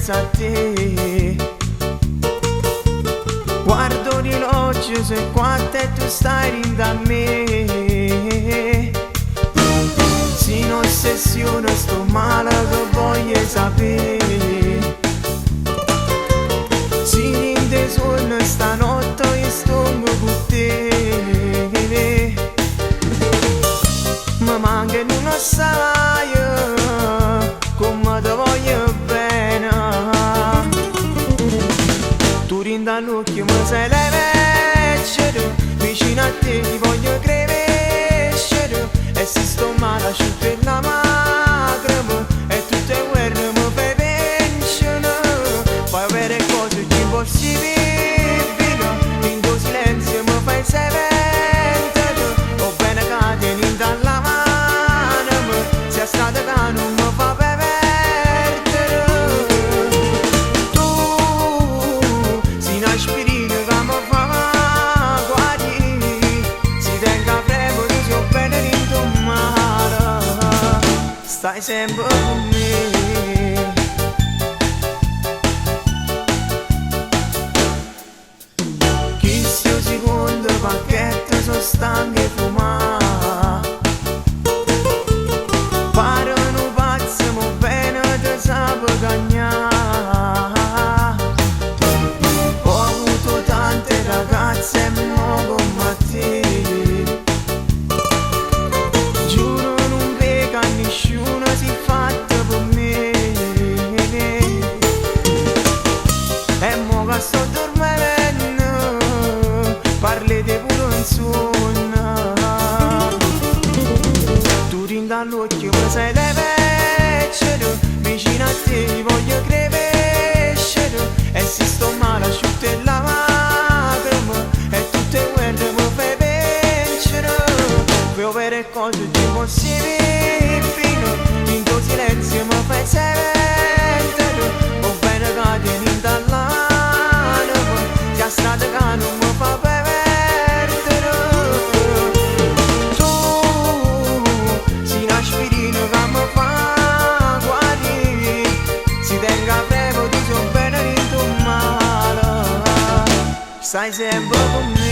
penso a te. Guardo l'orologio, se quanto e tu stai rindo a me. Si non ossessione sto male che voglio sapere. Si rinde sonno stanotte io sto con te. Mi manca e non sai come ti voglio bene. Tu rindi all'occhio mi sei leggero, vicino a te ti voglio crescere. E se sto male asciutto e la magrama, e tutte le guerre mi fai vincere. Fai avere cose che impossibili, in tuo silenzio mi fai seventare. O bene che tieni dalla mano, sia stata che non mi fa perdere. Tu, sei un'aspirina che mi fa guarire, si tenga prego di suo bene in tuo mare, stai sempre con me. Chissà secondo pacchetto sono stanco e fumare. Parano pazzi, ma bene te sape cagnare. Ho avuto tante ragazze e mo come te. Giuro non vedo a nessuno si fatta per me. E mo che sto dormendo, parlete pure in sonno. Tu rindi all'occhio mi sei leggero, vicino a te ti voglio crescere. E se sto male asciutto e la magrama, e tutte le guerre mi fai vincere. Vuoi avere cose impossibili, in tuo silenzio mi fai seventare. O bene che tieni dalla mano, sia strada che non mi fa perdere. Tu, sei un'aspirina che mi fa guarire, si tenga prego di suo bene in tuo male, stai sempre con me.